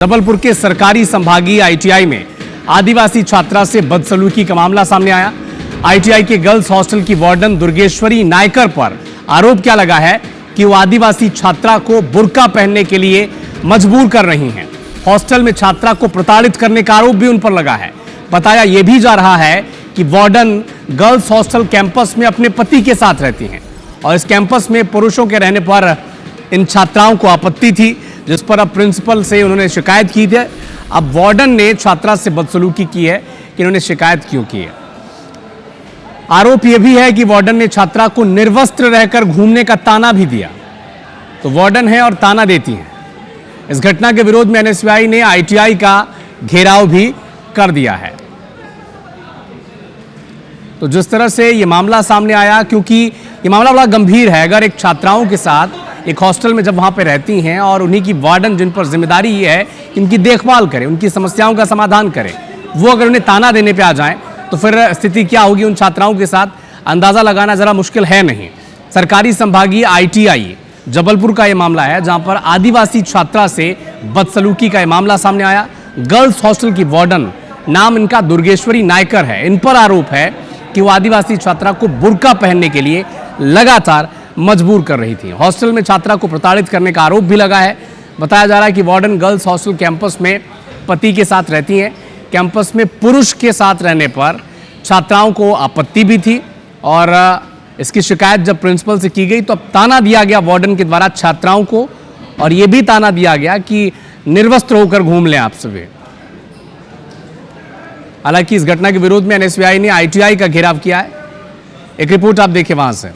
जबलपुर के सरकारी संभागीय आईटीआई में आदिवासी छात्रा से बदसलूकी का मामला सामने आया। आईटीआई के गर्ल्स हॉस्टल की वार्डन दुर्गेश्वरी नायकर पर आरोप क्या लगा है कि वो आदिवासी छात्रा को बुर्का पहनने के लिए मजबूर कर रही हैं। हॉस्टल में छात्रा को प्रताड़ित करने का आरोप भी उन पर लगा है। बताया यह भी जा रहा है कि वार्डन गर्ल्स हॉस्टल कैंपस में अपने पति के साथ रहती हैं और इस कैंपस में पुरुषों के रहने पर इन छात्राओं को आपत्ति थी, जिस पर अब प्रिंसिपल से उन्होंने शिकायत की थी। अब वार्डन ने छात्रा से बदसलूकी की है कि इन्होंने शिकायत क्यों की है। आरोप यह भी है कि वार्डन ने छात्रा को निर्वस्त्र रहकर घूमने का ताना भी दिया। तो वार्डन है और ताना देती है। इस घटना के विरोध में एनएसयूआई ने आईटीआई का घेराव भी कर दिया है। तो जिस तरह से यह मामला सामने आया, क्योंकि यह मामला बड़ा गंभीर है। अगर एक छात्राओं के साथ एक हॉस्टल में जब वहां पे रहती हैं और उन्हीं की वार्डन जिन पर जिम्मेदारी ये है कि उनकी देखभाल करे, उनकी समस्याओं का समाधान करे, वो अगर उन्हें ताना देने पे आ जाएं तो फिर स्थिति क्या होगी उन छात्राओं के साथ, अंदाजा लगाना जरा मुश्किल है नहीं। सरकारी संभागीय आईटीआई जबलपुर का यह मामला है, जहां पर आदिवासी छात्रा से बदसलूकी का यह मामला सामने आया। गर्ल्स हॉस्टल की वार्डन, नाम इनका दुर्गेश्वरी नायकर है। इन पर आरोप है कि वो आदिवासी छात्रा को बुर्का पहनने के लिए लगातार मजबूर कर रही थी। हॉस्टल में छात्रा को प्रताड़ित करने का आरोप भी लगा है। बताया जा रहा है कि वार्डन गर्ल्स हॉस्टल कैंपस में पति के साथ रहती हैं। कैंपस में पुरुष के साथ रहने पर छात्राओं को आपत्ति भी थी और इसकी शिकायत जब प्रिंसिपल से की गई तो अब ताना दिया गया वार्डन के द्वारा छात्राओं को, और यह भी ताना दिया गया कि निर्वस्त्र होकर घूम लें आप सभी। हालांकि इस घटना के विरोध में एनएसयूआई ने आईटीआई का घेराव किया है। एक रिपोर्ट आप देखिए वहां से।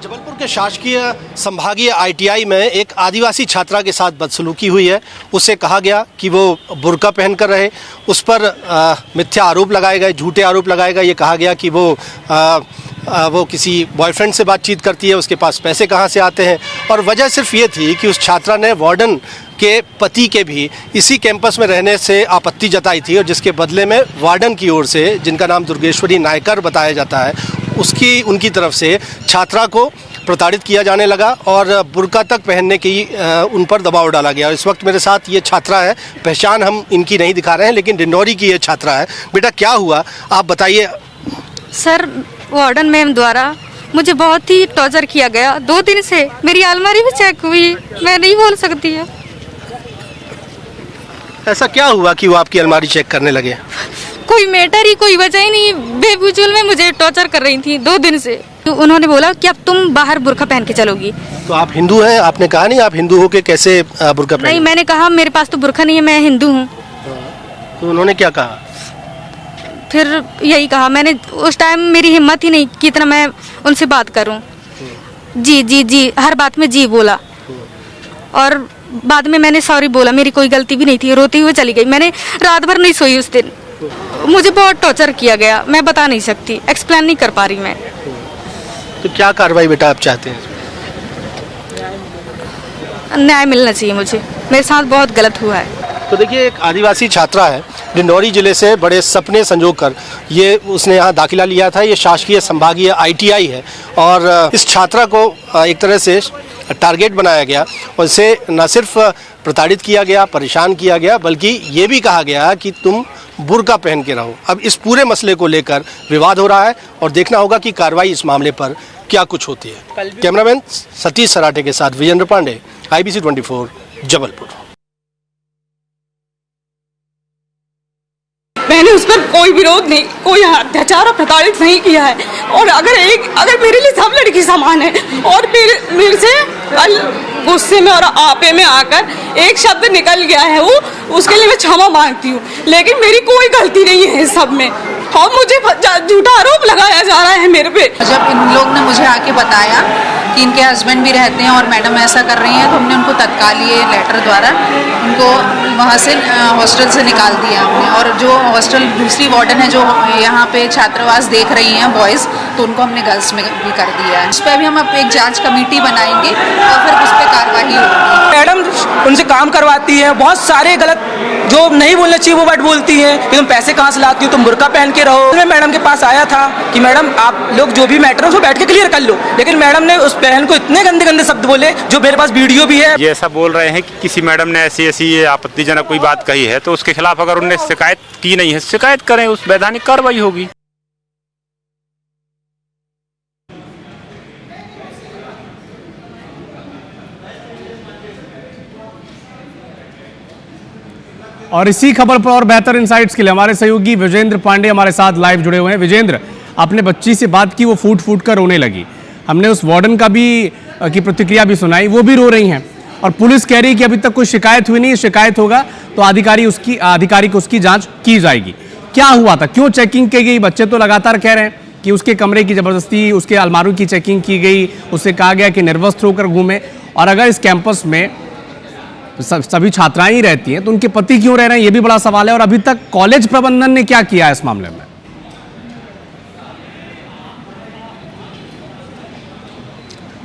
जबलपुर के शासकीय संभागीय आईटीआई में एक आदिवासी छात्रा के साथ बदसलूकी हुई है। उससे कहा गया कि वो बुर्का पहनकर रहे। उस पर मिथ्या आरोप लगाए गए, झूठे आरोप लगाए गए। ये कहा गया कि वो किसी बॉयफ्रेंड से बातचीत करती है, उसके पास पैसे कहाँ से आते हैं। और वजह सिर्फ ये थी कि उस छात्रा ने वार्डन के पति के भी इसी कैंपस में रहने से आपत्ति जताई थी, और जिसके बदले में वार्डन की ओर से, जिनका नाम दुर्गेश्वरी नायकर बताया जाता है, उनकी तरफ से छात्रा को प्रताड़ित किया जाने लगा और बुर्का तक पहनने की उन पर दबाव डाला गया। इस वक्त मेरे साथ ये छात्रा है, पहचान हम इनकी नहीं दिखा रहे हैं, लेकिन डिंडौरी की ये छात्रा है। बेटा क्या हुआ, आप बताइए। सर, वार्डन मैम द्वारा मुझे बहुत ही टॉर्चर किया गया। 2 दिन से मेरी अलमारी भी चेक हुई, मैं नहीं बोल सकती है। ऐसा क्या हुआ कि वो आपकी अलमारी चेक करने लगे? कोई मैटर ही, कोई वजह ही नहीं, बेफिजूल में मुझे टॉर्चर कर रही थी 2 दिन से। तो उन्होंने बोला कि अब तुम बाहर बुर्का पहन के चलोगी। तो आप हिंदू हैं? आपने कहा नहीं आप हिंदू हो के कैसे बुर्का पहन? नहीं, मैंने कहा मेरे पास तो बुर्का नहीं है, मैं हिंदू हूँ। तो उन्होंने क्या कहा? फिर यही कहा मैंने। उस टाइम मेरी हिम्मत ही नहीं कि इतना मैं उनसे बात करूँ। जी जी जी, हर बात में जी बोला। और बाद में मैंने सॉरी बोला, मेरी कोई गलती भी नहीं थी, रोती हुई चली गई। मैंने रात भर नहीं सोई उस दिन। मुझे बहुत टॉर्चर किया गया, मैं बता नहीं सकती, एक्सप्लेन नहीं कर पा रही मैं। तो क्या कार्रवाई बेटा आप चाहते हैं? न्याय मिलना चाहिए मुझे, मेरे साथ बहुत गलत हुआ है। तो देखिए, एक आदिवासी छात्रा है, डिंडौरी जिले से बड़े सपने संजो कर उसने यहाँ दाखिला लिया था। ये शासकीय संभागीय आईटीआई है और इस छात्रा को एक तरह से टारगेट बनाया गया और इसे न सिर्फ प्रताड़ित किया गया, परेशान किया गया, बल्कि ये भी कहा गया कि तुम बुर्का पहन के रहो। अब इस पूरे मसले को लेकर विवाद हो रहा है और देखना होगा कि कार्रवाई इस मामले पर क्या कुछ होती है। कैमरामैन सतीश सराठे के साथ विजेंद्र पांडे, IBC 24 जबलपुर। मैंने उस पर कोई विरोध नहीं, कोई अत्याचार और प्रताड़ित नहीं किया है। और अगर मेरे लिए सब लड़की समान है और मेरे से कल गुस्से में और आपे में आकर एक शब्द निकल गया है, वो उसके लिए मैं क्षमा मांगती हूँ, लेकिन मेरी कोई गलती नहीं है इस सब में और मुझे झूठा आरोप लगाया जा रहा है मेरे पे। जब इन लोग ने मुझे आके बताया कि इनके हस्बैंड भी रहते हैं और मैडम ऐसा कर रही हैं, तो हमने उनको तत्काल ये लेटर द्वारा उनको वहाँ से हॉस्टल से निकाल दिया हमने। और जो हॉस्टल दूसरी वार्डन है जो यहाँ पे छात्रावास देख रही हैं बॉयज़, तो उनको हमने गर्ल्स में भी कर दिया है। उस पर भी हम अब एक जांच कमेटी बनाएंगे और फिर उस पर कार्रवाई होगी। मैडम उनसे काम करवाती है, बहुत सारे गलत जो नहीं बोलना चाहिए वो वर्ड बोलती है कि तुम पैसे कहाँ से लाती हो, तुम बुर्का पहन के रहो। मैं मैडम के पास आया था कि मैडम आप लोग जो भी मैटर है उसको बैठ के क्लियर कर लो, लेकिन मैडम ने उस बहन को इतने गंदे गंदे शब्द बोले, जो मेरे पास वीडियो भी है। ये ऐसा बोल रहे हैं कि किसी मैडम ने ऐसी ऐसी आपत्तिजनक कोई बात कही है तो उसके खिलाफ अगर उन्होंने शिकायत की नहीं है, शिकायत करें, उस वैधानिक कार्रवाई होगी। और इसी खबर पर और बेहतर इंसाइट्स के लिए हमारे सहयोगी विजेंद्र पांडे हमारे साथ लाइव जुड़े हुए हैं। विजेंद्र, आपने बच्ची से बात की, वो फूट फूट कर रोने लगी। हमने उस वार्डन का भी की प्रतिक्रिया भी सुनाई, वो भी रो रही हैं और पुलिस कह रही है कि अभी तक कोई शिकायत हुई नहीं, शिकायत होगा तो आधिकारिक उसकी जांच की जाएगी। क्या हुआ था, क्यों चेकिंग की गई? बच्चे तो लगातार कह रहे हैं कि उसके कमरे की जबरदस्ती, उसके अलमारों की चेकिंग की गई, उससे कहा गया कि निर्वस्त्र होकर घूमे। और अगर इस कैंपस में सभी छात्राएं ही रहती हैं तो उनके पति क्यों रह रहे हैं, ये भी बड़ा सवाल है। और अभी तक कॉलेज प्रबंधन ने क्या किया है इस मामले में?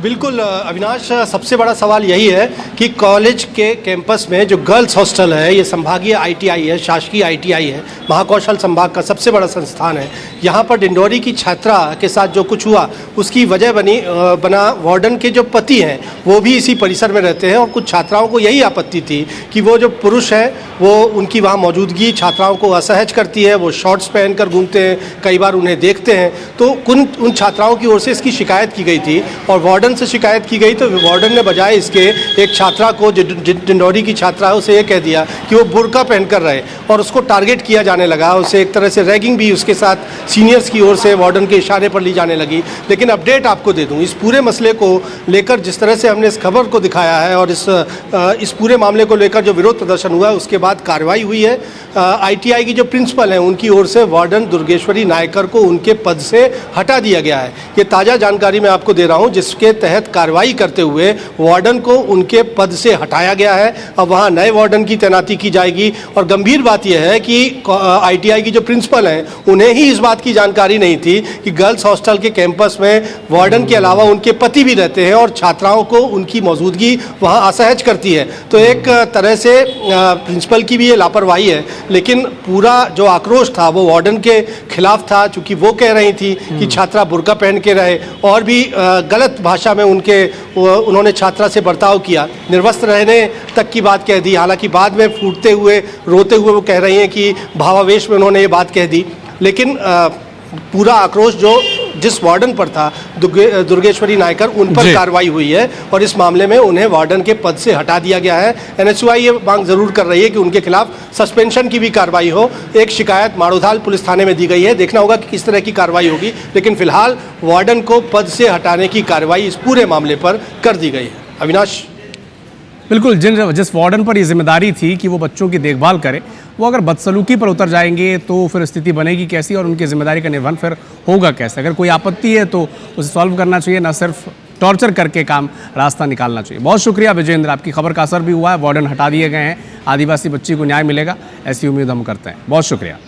बिल्कुल अविनाश, सबसे बड़ा सवाल यही है कि कॉलेज के कैंपस में जो गर्ल्स हॉस्टल है, ये संभागीय आईटीआई है, शासकीय आईटीआई है, महाकौशल संभाग का सबसे बड़ा संस्थान है। यहाँ पर डिंडोरी की छात्रा के साथ जो कुछ हुआ उसकी वजह बना वार्डन के जो पति हैं वो भी इसी परिसर में रहते हैं और कुछ छात्राओं को यही आपत्ति थी कि वो जो पुरुष हैं वो उनकी वहाँ मौजूदगी छात्राओं को असहज करती है, वो शॉर्ट्स पहनकर घूमते हैं, कई बार उन्हें देखते हैं। तो उन छात्राओं की ओर से इसकी शिकायत की गई थी और वार्डन से शिकायत की गई तो वार्डन ने बजाय इसके एक छात्रा को, जो डिंडोरी की छात्रा है, उसे ये कह दिया कि वो बुर्का पहनकर रहे और उसको टारगेट किया जाने लगा। उसे एक तरह से रैगिंग भी उसके साथ सीनियर्स की ओर से वार्डन के इशारे पर ली जाने लगी। लेकिन अपडेट आपको दे दूं, इस पूरे मसले को लेकर जिस तरह से हमने इस खबर को दिखाया है और इस पूरे मामले को लेकर जो विरोध प्रदर्शन हुआ है उसके बाद कार्रवाई हुई है। आईटीआई की जो प्रिंसिपल हैं उनकी ओर से वार्डन दुर्गेश्वरी नायकर को उनके पद से हटा दिया गया है। ये ताज़ा जानकारी मैं आपको दे रहा हूँ, जिसके तहत कार्रवाई करते हुए वार्डन को उनके पद से हटाया गया है। अब वहाँ नए वार्डन की तैनाती की जाएगी। और गंभीर बात यह है कि आईटीआई की जो प्रिंसिपल हैं उन्हें ही इस बात की जानकारी नहीं थी कि गर्ल्स हॉस्टल के कैंपस में वार्डन के अलावा उनके पति भी रहते हैं और छात्राओं को उनकी मौजूदगी वहाँ असहज करती है। तो एक तरह से प्रिंसिपल की भी ये लापरवाही है। लेकिन पूरा जो आक्रोश था वो वार्डन के खिलाफ था, चूँकि वो कह रही थी कि छात्रा बुर्का पहन के रहे और भी गलत भाषा में उन्होंने छात्रा से बर्ताव किया, निर्वस्त्र रहने तक की बात कह दी। हालांकि बाद में फूटते हुए रोते हुए वो कह रही हैं कि भावावेश में उन्होंने ये बात कह दी। लेकिन पूरा आक्रोश जो जिस वार्डन पर था दुर्गेश्वरी नायकर, उन पर कार्रवाई हुई है और इस मामले में उन्हें वार्डन के पद से हटा दिया गया है। एनएसयूआई ये मांग जरूर कर रही है कि उनके खिलाफ सस्पेंशन की भी कार्रवाई हो। एक शिकायत माड़ोधाल पुलिस थाने में दी गई है, देखना होगा कि किस तरह की कार्रवाई होगी। लेकिन फिलहाल वार्डन को पद से हटाने की कार्रवाई इस पूरे मामले पर कर दी गई है। अविनाश, बिल्कुल, जिस वार्डन पर ये जिम्मेदारी थी कि वो बच्चों की देखभाल करे, वो अगर बदसलूकी पर उतर जाएंगे तो फिर स्थिति बनेगी कैसी और उनकी जिम्मेदारी का निर्वहन फिर होगा कैसे? अगर कोई आपत्ति है तो उसे सॉल्व करना चाहिए, ना सिर्फ टॉर्चर करके काम रास्ता निकालना चाहिए। बहुत शुक्रिया विजेंद्र, आपकी खबर का असर भी हुआ है, वार्डन हटा दिए गए हैं, आदिवासी बच्ची को न्याय मिलेगा ऐसी उम्मीद हम करते हैं। बहुत शुक्रिया।